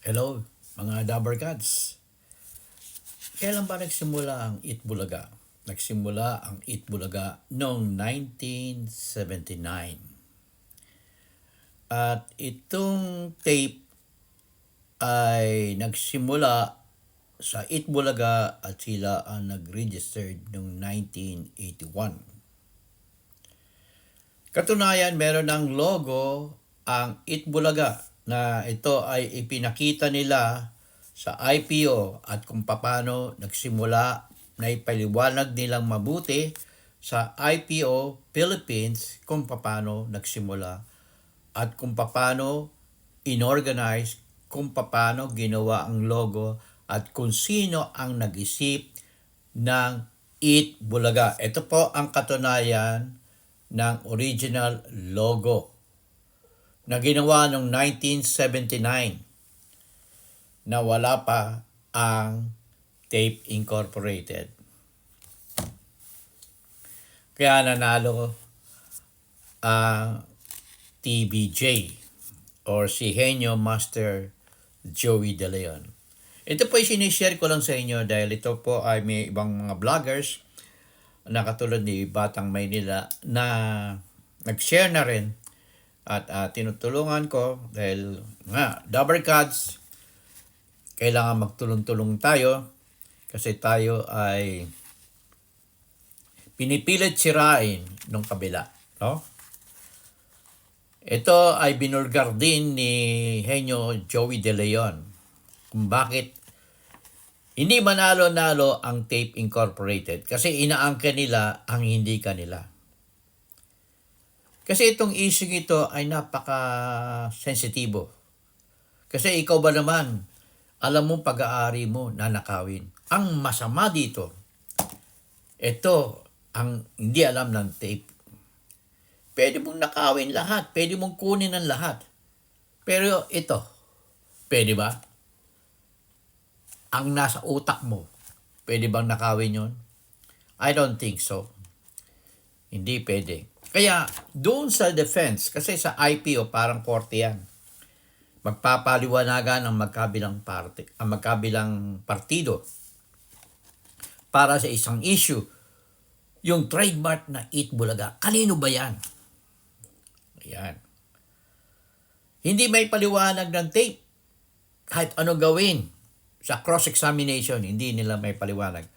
Hello, mga Dabbercats. Kailan ba nagsimula ang Eat Bulaga? Nagsimula ang Eat Bulaga noong 1979. At itong tape ay nagsimula sa Eat Bulaga at sila ang nag-registered noong 1981. Katunayan, meron ng logo ang Eat Bulaga na ito ay ipinakita nila sa IPO at kung paano nagsimula na ipaliwanag nilang mabuti sa IPO Philippines kung paano nagsimula at kung paano inorganize, kung paano ginawa ang logo at kung sino ang nag-isip ng Eat Bulaga. Ito po ang katunayan ng original logo na ginawa noong 1979 na wala pa ang Tape Incorporated. Kaya nanalo ang TBJ or si Henyo Master Joey De Leon. Ito po ay sinishare ko lang sa inyo dahil ito po ay may ibang mga vloggers na katulad ni Batang Maynila na nag-share na rin at tinutulungan ko dahil Dabbercats, kailangan magtulong-tulong tayo kasi tayo ay pinipilit sirain ng kabila. No? Ito ay binulgar din ni Henyo Joey De Leon kung bakit hindi manalo-nalo ang Tape Incorporated kasi inaangkin nila ang hindi kanila. Kasi itong issue ito ay napaka-sensitibo. Kasi ikaw ba naman, alam mo pag-aari mo nanakawin. Ang masama dito, ito ang hindi alam ng tape. Pwede mong nakawin lahat, pwede mong kunin ang lahat. Pero ito, pwede ba? Ang nasa utak mo, pwede bang nakawin yon? I don't think so. Hindi pwede. Kaya doon sa defense, kasi sa IPO parang korte yan, magpapaliwanagan ang magkabilang partido para sa isang issue. Yung trademark na Eat Bulaga, kanino ba yan? Ayan. Hindi may paliwanag ng tape. Kahit ano gawin sa cross-examination, hindi nila may paliwanag.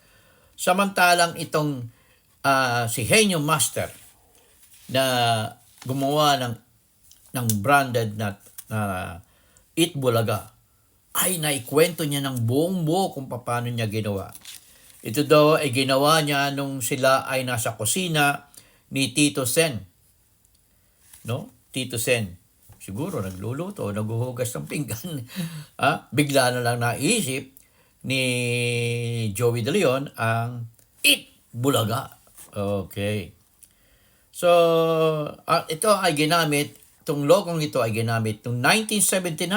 Samantalang itong si Henyo Master na gumawa ng branded na Eat Bulaga ay naikwento niya ng buong buo kung paano niya ginawa. Ito daw ay ginawa niya nung sila ay nasa kusina ni Tito Sen. No? Tito Sen. Siguro nagluluto, naghuhugas ng pinggan. Bigla na lang naisip ni Joey De Leon ang Eat Bulaga. Okay. So, ito ay ginamit, itong logong ito ay ginamit noong 1979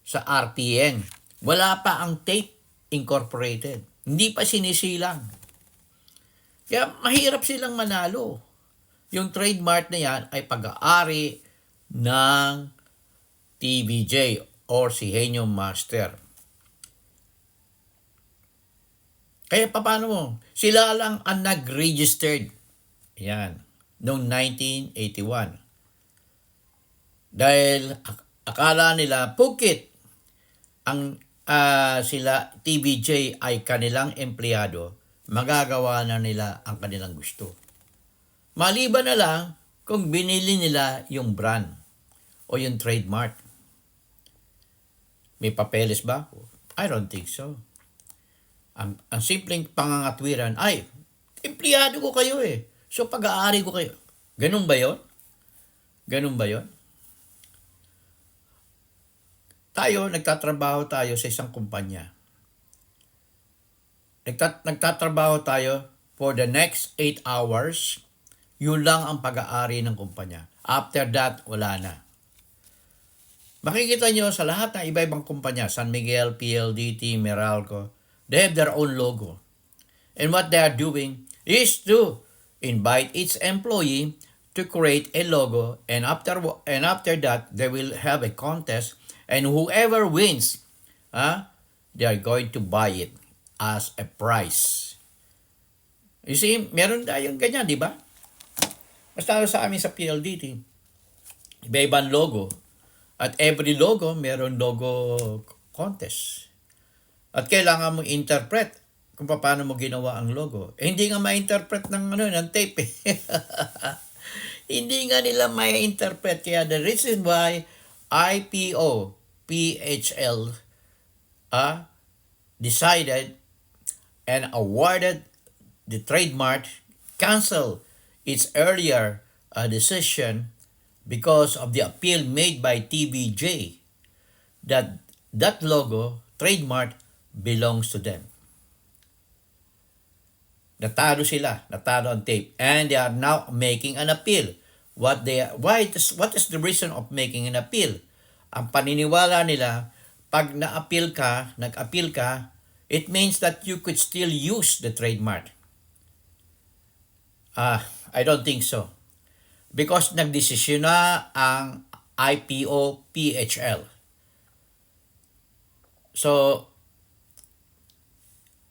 sa RTN. Wala pa ang Tape Incorporated. Hindi pa sinisilang. Kaya mahirap silang manalo. Yung trademark na yan ay pag-aari ng TBJ or si Henyo Master. Kaya paano mo? Sila lang ang nag-registered. Yan. Noong 1981. Dahil akala nila pukit ang sila TBJ ay kanilang empleyado, magagawa na nila ang kanilang gusto. Maliban na lang kung binili nila yung brand o yung trademark. May papeles ba? I don't think so. Ang simpleng pangangatwiran ay, empleyado ko kayo eh. So pag-aari ko kayo. Ganun ba yon? Ganun ba yon? Nagtatrabaho tayo sa isang kumpanya. Nagtatrabaho tayo for the next 8 hours. Yun lang ang pag-aari ng kumpanya. After that, wala na. Makikita nyo sa lahat ng iba-ibang kumpanya, San Miguel, PLDT, Meralco, they have their own logo. And what they are doing is to invite each employee to create a logo, and after that they will have a contest, and whoever wins, they are going to buy it as a prize. You see, meron tayong ganyan, di ba? Basta sa amin sa PLDT, iba-ibang logo. At every logo, meron logo contest. At kailangan mo interpret kung paano mo ginawa ang logo. Hindi nga ma-interpret ng tape. Hindi nga nila ma-interpret. Kaya the reason why IPO, PHL, decided and awarded the trademark, cancel its earlier decision because of the appeal made by TVJ that logo, trademark, belongs to them. Natalo sila, natalo ang tape, and they are now making an appeal. What is the reason of making an appeal? Ang paniniwala nila, pag nag-appeal ka, it means that you could still use the trademark. I don't think so. Because nagdesisyon na ang IPO PHL. So,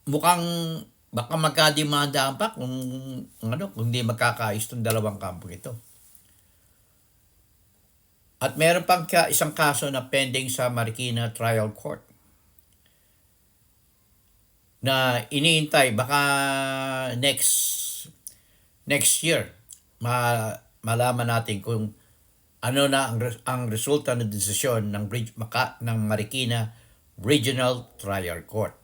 mukhang baka magkademandaan pa kung hindi magkakaayos itong dalawang kampong ito. At meron pang isang kaso na pending sa Marikina Trial Court na iniintay baka next year malaman natin kung ano na ang resulta ng desisyon ng Marikina Regional Trial Court.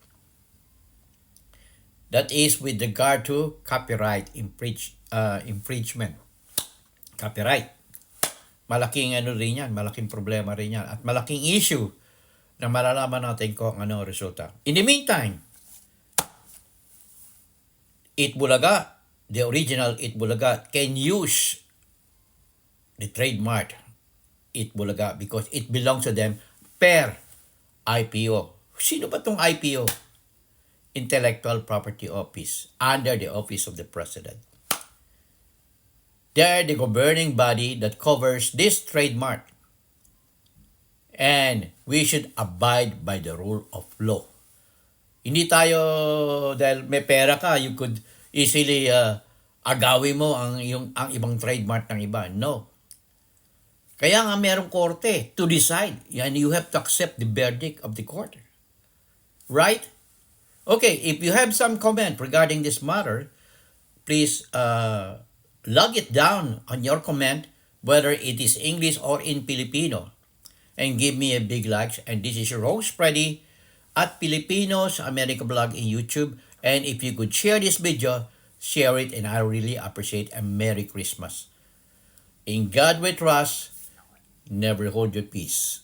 That is with regard to copyright infringement. Copyright. Malaking rin yan, malaking problema rin yan, at malaking issue na malalaman natin kung ano resulta. In the meantime, Itbulaga, the original Itbulaga, can use the trademark Itbulaga because it belongs to them per IPO. Sino ba tong IPO? Intellectual Property Office, under the Office of the President. They're the governing body that covers this trademark. And we should abide by the rule of law. Hindi tayo, dahil may pera ka, you could easily agawin mo ang ibang trademark ng iba. No. Kaya nga merong korte to decide. And you have to accept the verdict of the court. Right? Okay, if you have some comment regarding this matter, please log it down on your comment, whether it is English or in Filipino, and give me a big like. And this is your host, Freddy, at Filipinos America Blog in YouTube. And if you could share this video, share it, and I really appreciate. A Merry Christmas. In God we trust, never hold your peace.